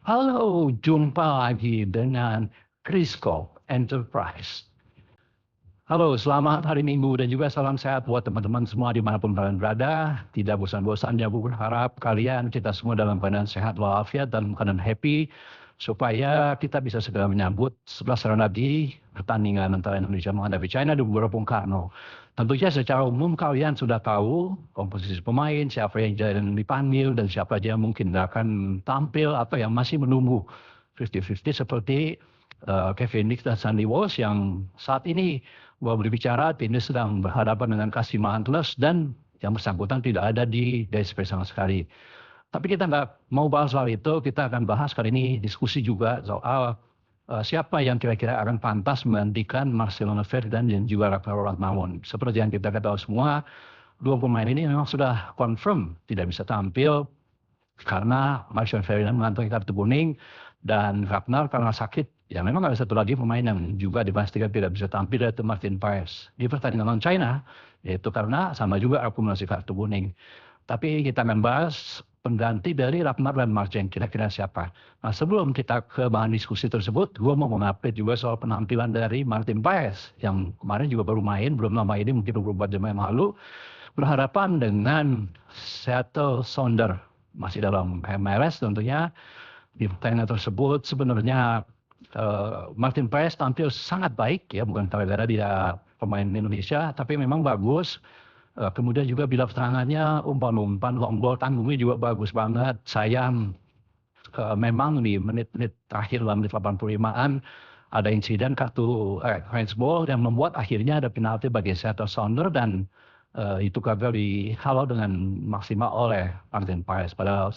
Halo, jumpa lagi dengan Kriskop Enterprise. Halo, selamat hari Minggu dan juga salam sehat buat teman-teman semua dimanapun kalian berada. Tidak bosan-bosannya Bu berharap kalian kita semua dalam keadaan sehat walafiat dan keadaan happy supaya kita bisa segera menyambut 11 di pertandingan antara Indonesia menghadapi China di Gelora Bung Karno. Tentunya secara umum kalian sudah tahu komposisi pemain, siapa yang jadi dipanggil dan siapa aja yang mungkin akan tampil atau yang masih menunggu 50-50 seperti Kevin Nix dan Sandy Walsh yang saat ini bahwa berbicara tim ini sedang berhadapan dengan Kashima Antlers dan yang bersangkutan tidak ada di DSP sama sekali. Tapi kita nggak mau bahas soal itu, kita akan bahas kali ini diskusi juga soal siapa yang kira-kira akan pantas menggantikan Marcelo Ferdinand dan juga Rafael Ragnarson. Seperti yang kita ketahui semua, dua pemain ini memang sudah confirm tidak bisa tampil karena Marcelo Ferdinand mengantongi kartu kuning dan Ragnar karena sakit. Ya memang ada satu lagi pemain yang juga dipastikan tidak bisa tampil yaitu Martin Paes di pertandingan lawan China, yaitu karena sama juga akumulasi kartu kuning. Tapi kita akan bahas pengganti dari Ragnar dan Marcin, kira-kira siapa. Nah sebelum kita ke bahan diskusi tersebut, gue mau mengupdate juga soal penampilan dari Martin Paes yang kemarin juga baru main, belum lama ini mungkin 24 jam yang lalu, berhadapan dengan Seattle Sounders. Masih dalam MLS tentunya. Di pertandingan tersebut sebenarnya Martin Paes tampil sangat baik ya, bukan gara-gara dia pemain Indonesia, tapi memang bagus. Kemudian juga bila serangannya umpan-umpan, long ball tanggungnya juga bagus banget. Sayang memang di menit-menit terakhir dalam menit 85-an ada insiden kartu handsball yang membuat akhirnya ada penalti bagi Seattle Sounders dan itu gagal dihalau dengan maksimal oleh Martin Paes. Padahal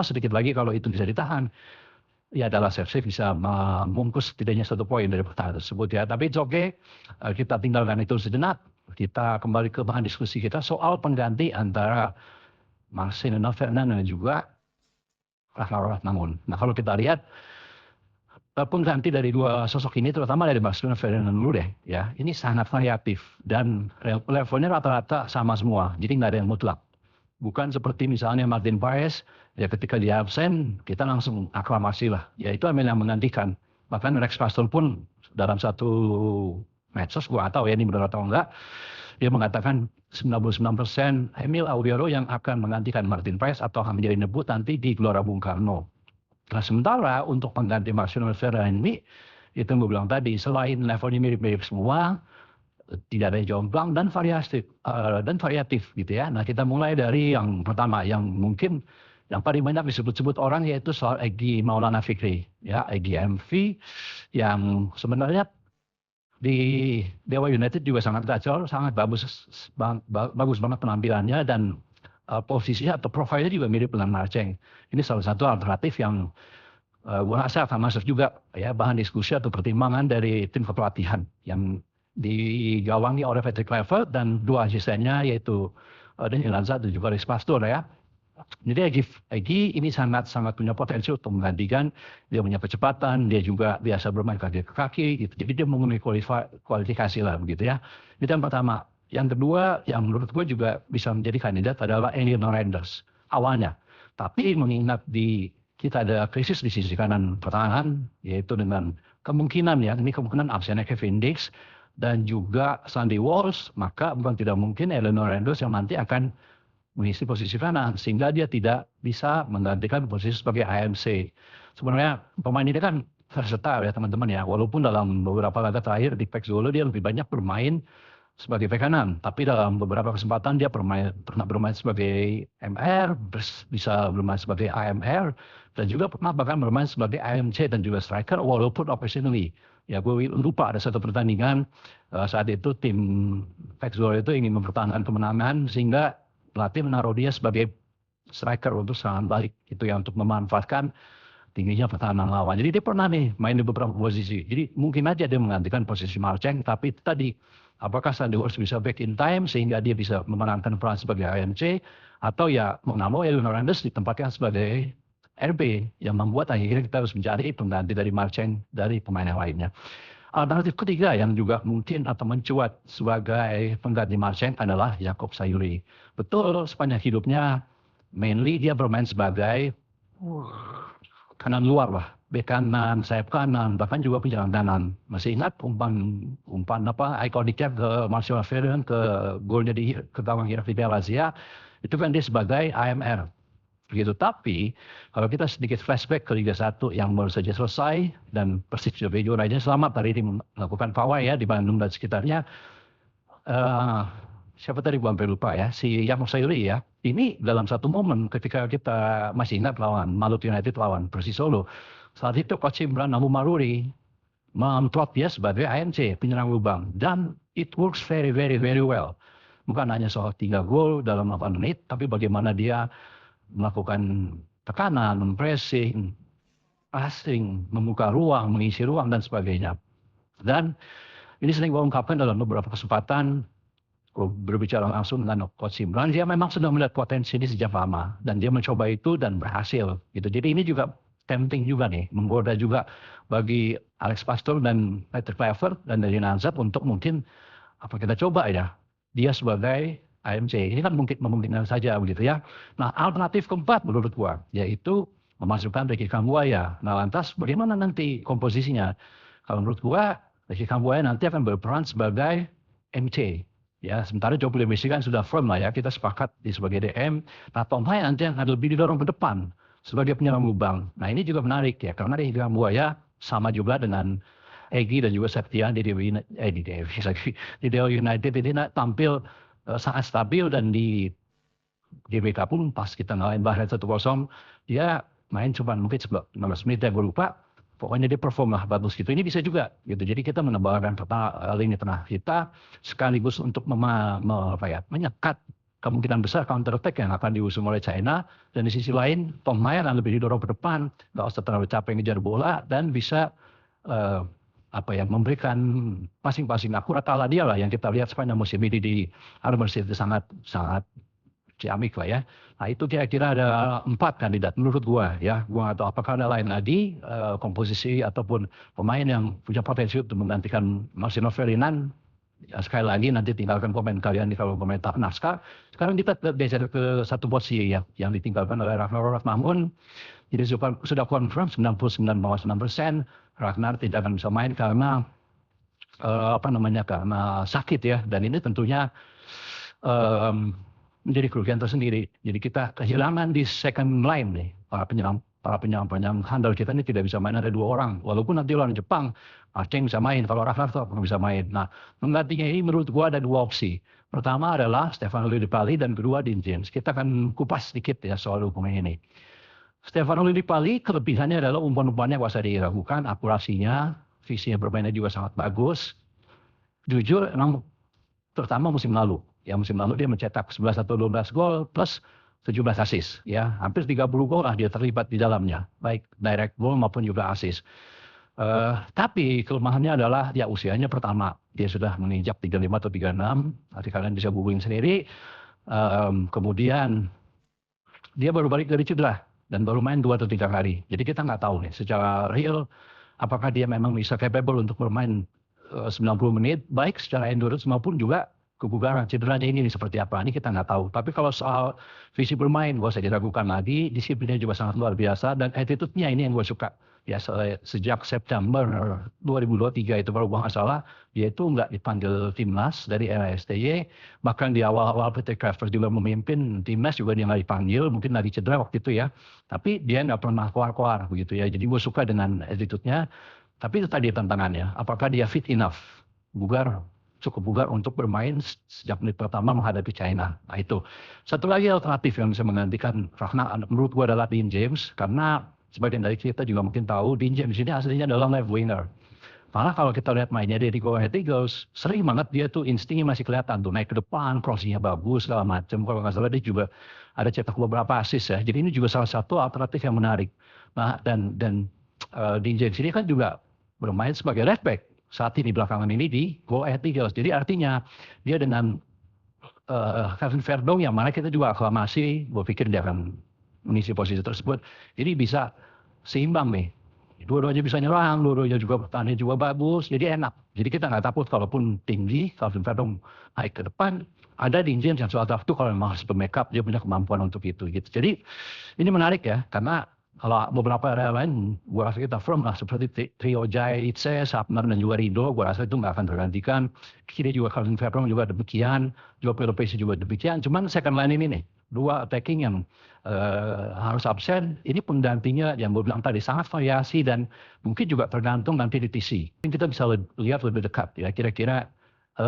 sedikit lagi kalau itu bisa ditahan, ya adalah save bisa membungkus setidaknya 1 poin dari pertandingan tersebut ya. Tapi it's okay, kita tinggalkan itu sejenak. Kita kembali ke bahan diskusi kita soal pengganti antara Marcelo Ferdinand dan juga Rafael Ragnarson. Nah kalau kita lihat pengganti dari dua sosok ini, terutama dari Marcelo Ferdinand dulu deh, ya ini sangat variatif dan levelnya rata-rata sama semua, jadi nggak ada yang mutlak. Bukan seperti misalnya Martin Paes, ya ketika dia absen kita langsung aklamasi lah, ya itu yang menggantikan. Bahkan Rex Pastor pun dalam satu medsos, gua nggak tahu ya ini benar atau enggak, dia mengatakan 99% Emil Auriero yang akan menggantikan Martin Paes atau akan menjadi debut nanti di Gelora Bung Karno. Nah sementara untuk pengganti Marcelo Ferdinand ini, itu yang gue bilang tadi, selain levelnya mirip-mirip semua, tidak ada yang jomplang dan variatif gitu ya. Nah kita mulai dari yang pertama, yang mungkin yang paling banyak disebut-sebut orang yaitu soal Egy Maulana Fikri, ya Egy MV yang sebenarnya di Dewa United juga sangat gacor, sangat bagus banget penampilannya dan posisinya atau profilnya juga mirip dengan Marceng. Ini salah satu alternatif yang gue rasa akan masuk juga ya bahan diskusi atau pertimbangan dari tim kepelatihan yang digawangi oleh Patrick Kluivert dan dua asistennya yaitu Daniel Lanza dan juga Rex Pastor ya. Jadi Egy ini sangat punya potensi untuk menggantikan. Dia punya kecepatan, dia juga biasa bermain kaki ke kaki gitu. Jadi dia memenuhi kualifikasi lah begitu ya. Itu yang pertama. Yang kedua yang menurut gue juga bisa menjadi kandidat adalah Elino Renders awalnya. Tapi mengingat kita ada krisis di sisi kanan pertahanan, yaitu dengan kemungkinan ya, ini kemungkinan absennya Kevin Nix dan juga Sandy Walsh, maka bukan tidak mungkin Elino Renders yang nanti akan mengisi posisi kanan, sehingga dia tidak bisa menggantikan posisi sebagai AMC. Sebenarnya pemain ini kan versatile ya teman-teman ya, walaupun dalam beberapa laga terakhir di PEC Zwolle dia lebih banyak bermain sebagai bek kanan, tapi dalam beberapa kesempatan dia pernah bermain sebagai MR, bisa bermain sebagai AMR, dan juga pernah bahkan bermain sebagai AMC dan juga striker walaupun occasionally. Ya gue lupa ada satu pertandingan saat itu tim PEC Zwolle itu ingin mempertahankan kemenangan sehingga pelatih menaruh dia sebagai striker untuk serangan balik, itu ya untuk memanfaatkan tingginya pertahanan lawan. Jadi dia pernah nih main di beberapa posisi. Jadi mungkin aja dia menggantikan posisi Marceng, tapi itu tadi apakah Sandy Walsh bisa back in time sehingga dia bisa memerankan peran sebagai AMC atau ya mau nggak mau Elino Renders ditempatkan sebagai RB yang membuat akhirnya kita harus mencari pengganti dari Marceng dari pemain yang lainnya. Alternatif ketiga yang juga mungkin atau mencuat sebagai pengganti Marceng adalah Jakob Sayuri. Betul sepanjang hidupnya mainly dia bermain sebagai kanan luar lah, bek kanan, sayap kanan, bahkan juga penyerang kanan. Masih ingat umpan apa ikoniknya ke Marcelo Ferdinand ke golnya ke gawang Rafael Lazia, itu kan dia sebagai AMR. Begitu. Tapi kalau kita sedikit flashback ke Liga 1 yang baru saja selesai dan Persib juara aja selamat hari ini melakukan pawai ya di Bandung dan sekitarnya. Siapa tadi gua sampai lupa ya, si Yamo Sayuri ya. Ini dalam satu momen ketika kita masih ingat lawan Maluku United lawan Persis Solo. Saat itu Coach Imran Namu Maruri memplot dia sebagai ANC, penyerang lubang. Dan it works very, very, very well. Bukan hanya soal 3 gol dalam 8 menit, tapi bagaimana dia melakukan tekanan, mempressing, passing, membuka ruang, mengisi ruang, dan sebagainya. Dan ini sering saya ungkapkan dalam beberapa kesempatan, berbicara langsung dengan Coach Imran, dia memang sudah melihat potensi ini sejak lama. Dan dia mencoba itu dan berhasil. Gitu. Jadi ini juga tempting juga nih, menggoda juga bagi Alex Pastor dan Peter Kluivert dan dari Nazat untuk mungkin apa kita coba ya, dia sebagai AMC. Ini kan mungkin memungkinkan saja begitu ya. Nah alternatif keempat menurut gua, yaitu memasukkan Ricky Kambuaya. Nah lantas bagaimana nanti komposisinya? Kalau menurut gua, Ricky Kambuaya nanti akan berperan sebagai MC. Ya, sementara Joe Messi kan sudah firm lah ya, kita sepakat di sebagai DM. Nah, Tom Hai nanti akan lebih didorong ke depan sebagai penyerang lubang. Nah, ini juga menarik ya, karena di Kambuaya sama juga dengan Egy dan juga Septian di Dewa United ini tampil sangat stabil dan di GBK pun pas kita ngalahin Bahrain 1-0, dia main cuma mungkin 19 menit ya, gue lupa. Pokoknya dia perform lah bagus gitu. Ini bisa juga gitu. Jadi kita menebalkan lini tengah kita sekaligus untuk menyekat kemungkinan besar counter attack yang akan diusung oleh China. Dan di sisi lain Tom Mayer yang lebih didorong ke depan, nggak usah terlalu capek ngejar bola dan bisa memberikan passing-passing akurat ala dia lah yang kita lihat sepanjang musim ini di Harbour City sangat ciamik lah ya. Nah itu kira-kira ada 4 kandidat menurut gua ya. Gua nggak tahu apakah ada lain lagi komposisi ataupun pemain yang punya potensi untuk menggantikan Marcelo Ferdinand. Ya, sekali lagi nanti tinggalkan komen kalian di kolom komentar naskah. Sekarang kita geser ke satu posisi ya yang ditinggalkan oleh Ragnar Mahmud. Jadi sudah confirm 99,9% Ragnar tidak akan bisa main karena karena sakit ya. Dan ini tentunya menjadi kerugian tersendiri. Jadi kita kehilangan di second line nih. Para penyerang handal kita ini tidak bisa main, ada 2 orang. Walaupun nanti lawan Jepang, Aceng bisa main. Kalau Ragnar nggak bisa main. Nah, menggantinya ini menurut gua ada 2 opsi. Pertama adalah Stefano Lillipali dan kedua Dean James. Kita akan kupas sedikit ya soal hubungan ini. Stefano Lillipali kelebihannya adalah umpan-umpannya kuasa diragukan, akurasinya, visinya bermainnya juga sangat bagus. Jujur, memang terutama musim lalu. Ya musim lalu dia mencetak 11 atau 12 gol plus 17 assist. Ya, hampir 30 gol lah dia terlibat di dalamnya. Baik direct goal maupun juga assist. Tapi kelemahannya adalah ya usianya pertama. Dia sudah menginjak 35 atau 36. Nanti kalian bisa googling sendiri. Kemudian dia baru balik dari cedera. Dan baru main 2 atau 3 kali. Jadi kita nggak tahu nih secara real apakah dia memang bisa capable untuk bermain 90 menit. Baik secara endurance maupun juga kebugaran, cederanya ini seperti apa, ini kita nggak tahu. Tapi kalau soal visi bermain, gak usah diragukan lagi, disiplinnya juga sangat luar biasa, dan attitude-nya ini yang gue suka. Ya sejak September 2023 itu baru nggak salah, dia itu nggak dipanggil timnas dari RSTY, bahkan di awal-awal Peter Kluivert juga memimpin timnas juga dia nggak dipanggil, mungkin lagi cedera waktu itu ya. Tapi dia nggak pernah keluar-keluar begitu ya, jadi gue suka dengan attitude-nya. Tapi itu tadi tantangannya, apakah dia fit enough, cukup bugar untuk bermain sejak menit pertama menghadapi China. Nah itu. Satu lagi alternatif yang bisa menggantikan Ragnar menurut gue adalah Dean James. Karena sebagian dari kita juga mungkin tahu Dean James ini aslinya adalah left winger. Malah kalau kita lihat mainnya dari Go Ahead Eagles, sering banget dia tuh instingnya masih kelihatan tuh. Naik ke depan, crossingnya bagus, segala macam. Kalau nggak salah dia juga ada cetak beberapa assist ya. Jadi ini juga salah satu alternatif yang menarik. Nah dan Dean James ini kan juga bermain sebagai left back saat ini belakangan ini di Go Ahead Eagles. Jadi artinya dia dengan Kevin Verdong yang mana kita juga aklamasi, gue pikir dia akan mengisi posisi tersebut. Jadi bisa seimbang nih. Dua-duanya bisa nyerang, dua-duanya juga pertahanannya juga bagus. Jadi enak. Jadi kita nggak takut kalaupun tinggi, Kevin Verdong naik ke depan. Ada Dean James yang soal waktu kalau memang harus make up, dia punya kemampuan untuk itu. Gitu. Jadi ini menarik ya, karena Kalau beberapa daerah lain, gua rasa kita firm lah seperti Trio Jaya Itse, Sapnar dan juga Rido, gua rasa itu nggak akan tergantikan. Kiri juga Calvin Verong juga demikian, juga Pelopesi juga demikian. Cuman second line ini nih, dua attacking yang harus absen. Ini penggantinya yang gue bilang tadi sangat variasi dan mungkin juga tergantung nanti di TC. Kita bisa lihat lebih dekat ya kira-kira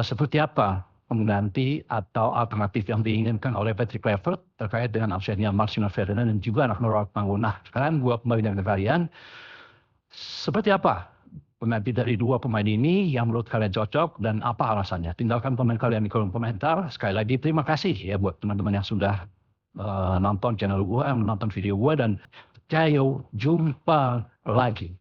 seperti apa pengganti atau alternatif yang diinginkan oleh Patrick Kluivert terkait dengan absennya Marcelo Ferdinand dan juga anak Ronald Mangun. Nah, sekarang gua kembali dengan kalian, seperti apa pengganti dari dua pemain ini yang menurut kalian cocok dan apa alasannya? Tinggalkan komen kalian di kolom komentar. Sekali lagi terima kasih ya buat teman-teman yang sudah nonton channel gua, nonton video gua dan jumpa lagi.